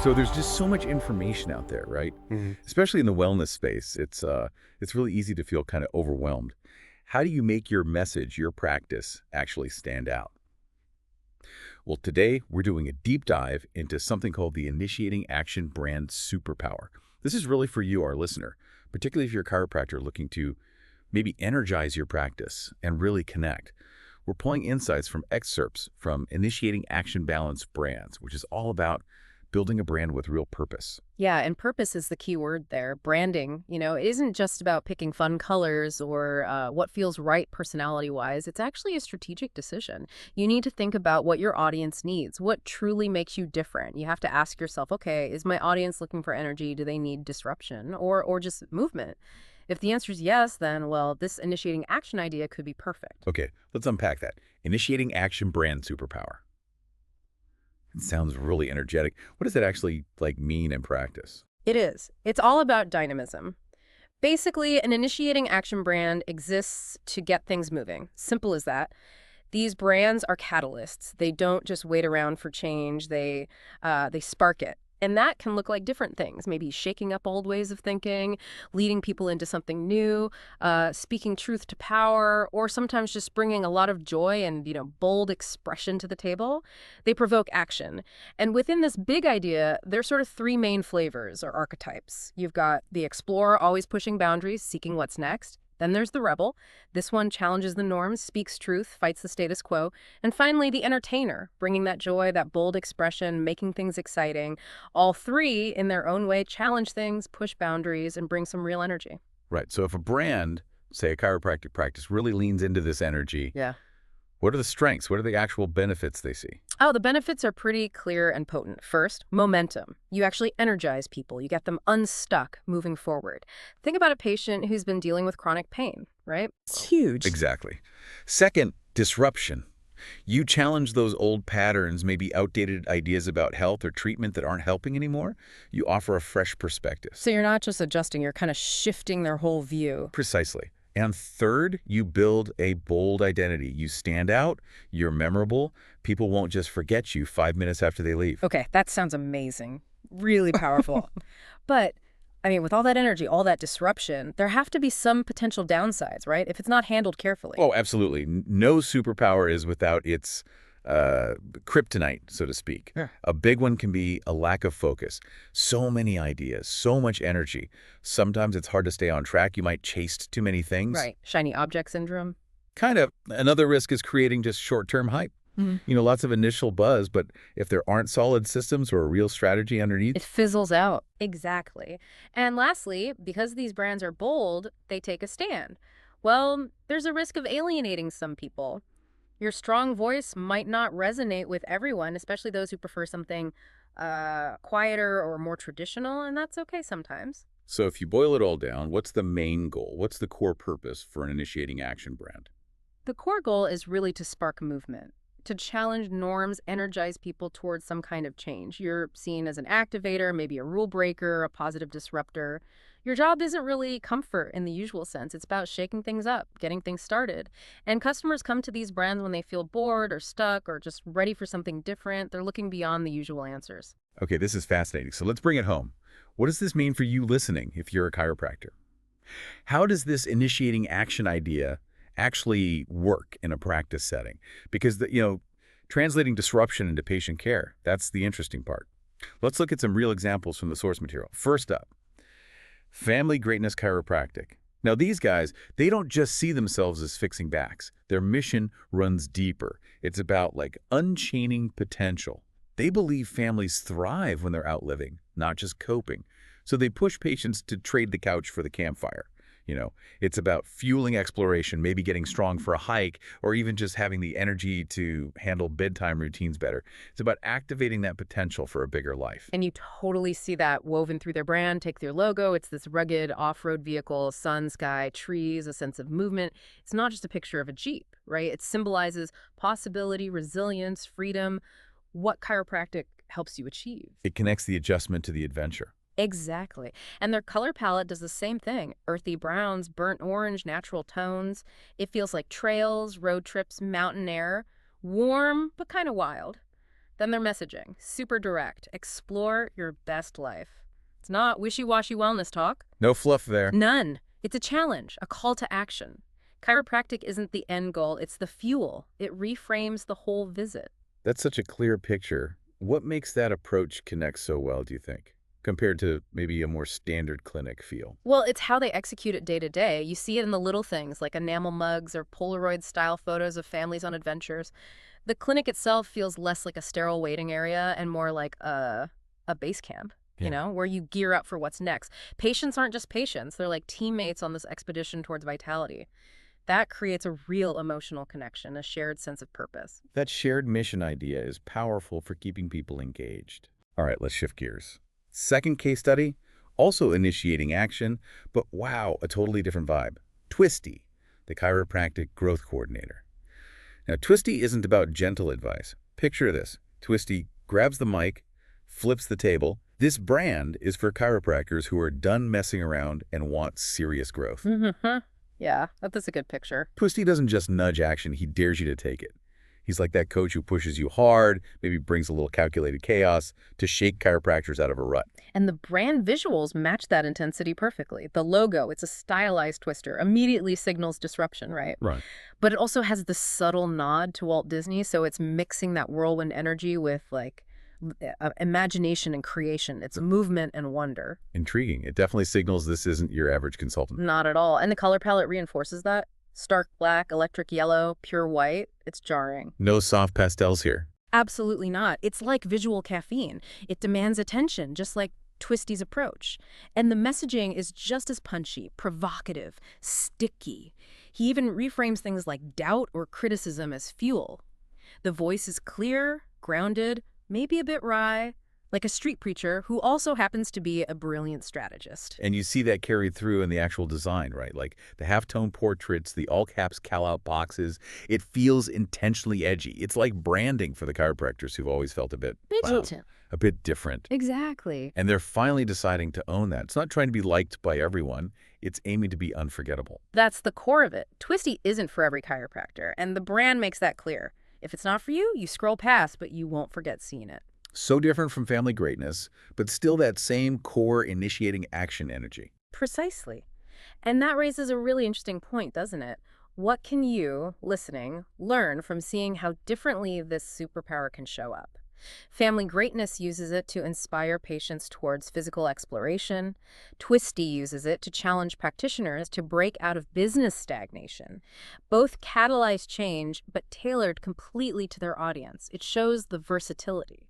So there's just so much information out there, right? Mhm. Especially in the wellness space, it's really easy to feel kind of overwhelmed. How do you make your message, your practice, actually stand out? Well, today we're doing a deep dive into something called the Initiating Action Brand Superpower. This is really for you, our listener, particularly if you're a chiropractor looking to maybe energize your practice and really connect. We're pulling insights from excerpts from Initiating Action Balance Brands, which is all about building a brand with real purpose. Yeah, and purpose is the key word there. Branding, it isn't just about picking fun colors or what feels right personality-wise. It's actually a strategic decision. You need to think about what your audience needs, what truly makes you different. You have to ask yourself, okay, is my audience looking for energy? Do they need disruption or just movement? If the answer is yes, then, well, this initiating action idea could be perfect. Okay, let's unpack that. Initiating Action Brand Superpower. It sounds really energetic. What does that actually mean in practice? It is. It's all about dynamism. Basically, an initiating action brand exists to get things moving. Simple as that. These brands are catalysts. They don't just wait around for change. They spark it. And that can look like different things, maybe shaking up old ways of thinking, leading people into something new, speaking truth to power, or sometimes just bringing a lot of joy and, bold expression to the table. They provoke action. And within this big idea, there's sort of three main flavors or archetypes. You've got the explorer, always pushing boundaries, seeking what's next. Then there's the rebel. This one challenges the norms, speaks truth, fights the status quo. And finally, the entertainer, bringing that joy, that bold expression, making things exciting. All three, in their own way, challenge things, push boundaries, and bring some real energy. Right, so if a brand, say a chiropractic practice, really leans into this energy, Yeah. what are the strengths? What are the actual benefits they see? Oh, the benefits are pretty clear and potent. First, momentum. You actually energize people. You get them unstuck moving forward. Think about a patient who's been dealing with chronic pain, right? It's huge. Exactly. Second, disruption. You challenge those old patterns, maybe outdated ideas about health or treatment that aren't helping anymore. You offer a fresh perspective. So you're not just adjusting, you're kind of shifting their whole view. Precisely. And third, you build a bold identity. You stand out, you're memorable. People won't just forget you 5 minutes after they leave. Okay, that sounds amazing. Really powerful. But, with all that energy, all that disruption, there have to be some potential downsides, right? If it's not handled carefully. Oh, absolutely. No superpower is without its kryptonite, so to speak. Yeah. A big one can be a lack of focus. So many ideas, so much energy. Sometimes it's hard to stay on track. You might chase too many things. Right. Shiny object syndrome. Kind of. Another risk is creating just short-term hype. Lots of initial buzz, but if there aren't solid systems or a real strategy underneath. It fizzles out. Exactly. And lastly, because these brands are bold, they take a stand. Well, there's a risk of alienating some people. Your strong voice might not resonate with everyone, especially those who prefer something quieter or more traditional, and that's okay sometimes. So if you boil it all down, what's the main goal? What's the core purpose for an initiating action brand? The core goal is really to spark movement, to challenge norms, energize people towards some kind of change. You're seen as an activator, maybe a rule breaker, a positive disruptor. Your job isn't really comfort in the usual sense. It's about shaking things up, getting things started. And customers come to these brands when they feel bored or stuck or just ready for something different. They're looking beyond the usual answers. Okay, this is fascinating. So let's bring it home. What does this mean for you listening if you're a chiropractor? How does this initiating action idea actually work in a practice setting? Because, translating disruption into patient care, that's the interesting part. Let's look at some real examples from the source material. First up, Family Greatness Chiropractic. Now, these guys, they don't just see themselves as fixing backs. Their mission runs deeper. It's about, unchaining potential. They believe families thrive when they're outliving, not just coping. So they push patients to trade the couch for the campfire. It's about fueling exploration, maybe getting strong for a hike, or even just having the energy to handle bedtime routines better. It's about activating that potential for a bigger life. And you totally see that woven through their brand. Take their logo. It's this rugged off-road vehicle, sun, sky, trees, a sense of movement. It's not just a picture of a Jeep, right? It symbolizes possibility, resilience, freedom, what chiropractic helps you achieve. It connects the adjustment to the adventure. Exactly. And their color palette does the same thing. Earthy browns, burnt orange, natural tones. It feels like trails, road trips, mountain air. Warm, but kind of wild. Then their messaging, super direct. Explore your best life. It's not wishy-washy wellness talk. No fluff there. None. It's a challenge, a call to action. Chiropractic isn't the end goal, it's the fuel. It reframes the whole visit. That's such a clear picture. What makes that approach connect so well, do you think, compared to maybe a more standard clinic feel? Well, it's how they execute it day to day. You see it in the little things like enamel mugs or Polaroid-style photos of families on adventures. The clinic itself feels less like a sterile waiting area and more like a base camp, Yeah. where you gear up for what's next. Patients aren't just patients. They're like teammates on this expedition towards vitality. That creates a real emotional connection, a shared sense of purpose. That shared mission idea is powerful for keeping people engaged. All right, let's shift gears. Second case study, also initiating action, but wow, a totally different vibe. Twisty, the chiropractic growth coordinator. Now, Twisty isn't about gentle advice. Picture this. Twisty grabs the mic, flips the table. This brand is for chiropractors who are done messing around and want serious growth. Mm-hmm. Yeah, that's a good picture. Twisty doesn't just nudge action, he dares you to take it. He's like that coach who pushes you hard, maybe brings a little calculated chaos to shake chiropractors out of a rut. And the brand visuals match that intensity perfectly. The logo, it's a stylized twister, immediately signals disruption, right? Right. But it also has this subtle nod to Walt Disney, so it's mixing that whirlwind energy with imagination and creation. It's movement and wonder. Intriguing. It definitely signals this isn't your average consultant. Not at all. And the color palette reinforces that. Stark black, electric yellow, pure white. It's jarring. No soft pastels here. Absolutely not. It's like visual caffeine. It demands attention, just like Twisty's approach. And the messaging is just as punchy, provocative, sticky. He even reframes things like doubt or criticism as fuel. The voice is clear, grounded, maybe a bit wry, like a street preacher who also happens to be a brilliant strategist. And you see that carried through in the actual design, right? Like the halftone portraits, the all-caps call-out boxes. It feels intentionally edgy. It's like branding for the chiropractors who've always felt a bit, a bit different. Exactly. And they're finally deciding to own that. It's not trying to be liked by everyone. It's aiming to be unforgettable. That's the core of it. Twisty isn't for every chiropractor, and the brand makes that clear. If it's not for you, you scroll past, but you won't forget seeing it. So different from family greatness, but still that same core initiating action energy. Precisely. And that raises a really interesting point, doesn't it? What can you, listening, learn from seeing how differently this superpower can show up? Family greatness uses it to inspire patients towards physical exploration. Twisty uses it to challenge practitioners to break out of business stagnation. Both catalyze change, but tailored completely to their audience. It shows the versatility.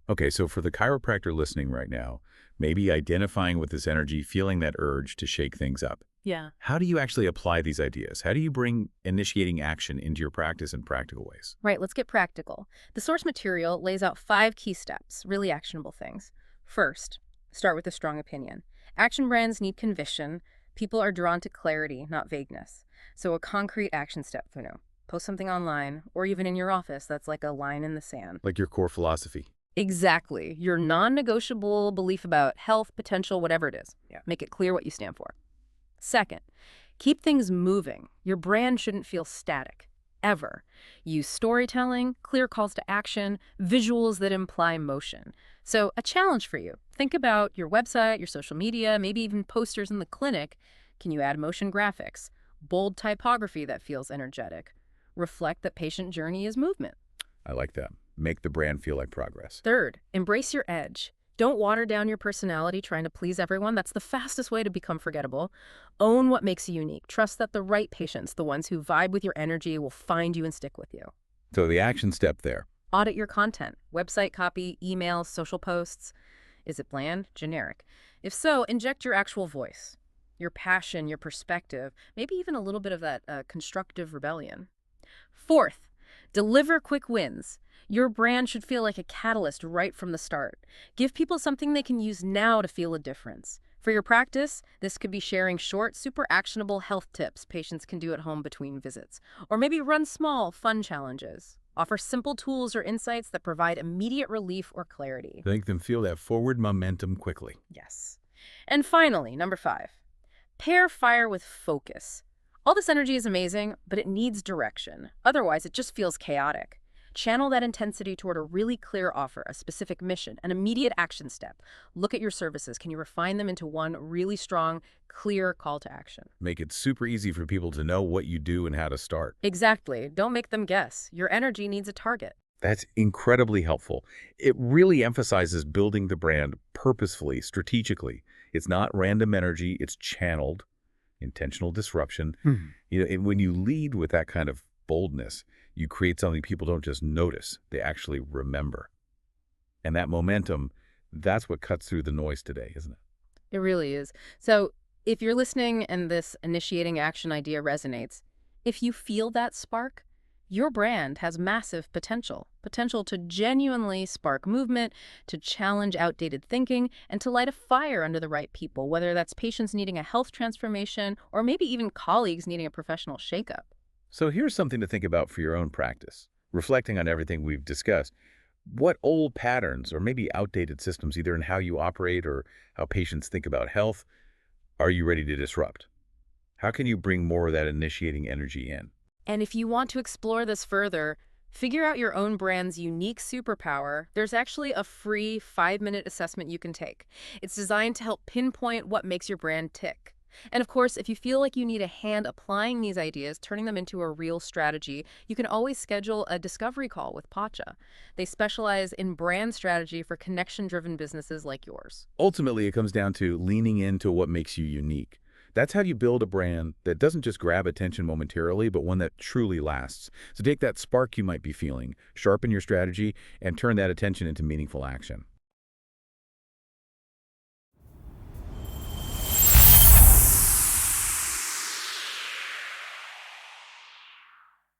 Okay, so for the chiropractor listening right now, maybe identifying with this energy, feeling that urge to shake things up. Yeah. How do you actually apply these ideas? How do you bring initiating action into your practice in practical ways? Right, let's get practical. The source material lays out 5 key steps, really actionable things. First, start with a strong opinion. Action brands need conviction. People are drawn to clarity, not vagueness. So a concrete action step, post something online, or even in your office that's like a line in the sand. Like your core philosophy. Exactly. Your non-negotiable belief about health, potential, whatever it is. Yeah. Make it clear what you stand for. Second, keep things moving. Your brand shouldn't feel static, ever. Use storytelling, clear calls to action, visuals that imply motion. So a challenge for you. Think about your website, your social media, maybe even posters in the clinic. Can you add motion graphics? Bold typography that feels energetic. Reflect that patient journey is movement. I like that. Make the brand feel like progress. Third, embrace your edge. Don't water down your personality trying to please everyone. That's the fastest way to become forgettable. Own what makes you unique. Trust that the right patients, the ones who vibe with your energy, will find you and stick with you. So the action step there. Audit your content. Website copy, emails, social posts. Is it bland? Generic? If so, inject your actual voice, your passion, your perspective, maybe even a little bit of that constructive rebellion. Fourth, deliver quick wins. Your brand should feel like a catalyst right from the start. Give people something they can use now to feel a difference. For your practice, this could be sharing short, super actionable health tips patients can do at home between visits. Or maybe run small, fun challenges. Offer simple tools or insights that provide immediate relief or clarity. Make them feel that forward momentum quickly. Yes. And finally, number 5, pair fire with focus. All this energy is amazing, but it needs direction. Otherwise, it just feels chaotic. Channel that intensity toward a really clear offer, a specific mission, an immediate action step. Look at your services. Can you refine them into one really strong, clear call to action? Make it super easy for people to know what you do and how to start. Exactly. Don't make them guess. Your energy needs a target. That's incredibly helpful. It really emphasizes building the brand purposefully, strategically. It's not random energy, it's channeled, intentional disruption. And when you lead with that kind of boldness, you create something people don't just notice, they actually remember. And that momentum, that's what cuts through the noise today, isn't it? It really is. So if you're listening and this initiating action idea resonates, if you feel that spark, your brand has massive potential. Potential to genuinely spark movement, to challenge outdated thinking, and to light a fire under the right people, whether that's patients needing a health transformation or maybe even colleagues needing a professional shakeup. So here's something to think about for your own practice. Reflecting on everything we've discussed, what old patterns or maybe outdated systems, either in how you operate or how patients think about health, are you ready to disrupt? How can you bring more of that initiating energy in? And if you want to explore this further, figure out your own brand's unique superpower, there's actually a free 5-minute assessment you can take. It's designed to help pinpoint what makes your brand tick. And of course, if you feel like you need a hand applying these ideas, turning them into a real strategy, you can always schedule a discovery call with Pacha. They specialize in brand strategy for connection-driven businesses like yours. Ultimately, it comes down to leaning into what makes you unique. That's how you build a brand that doesn't just grab attention momentarily, but one that truly lasts. So take that spark you might be feeling, sharpen your strategy, and turn that attention into meaningful action.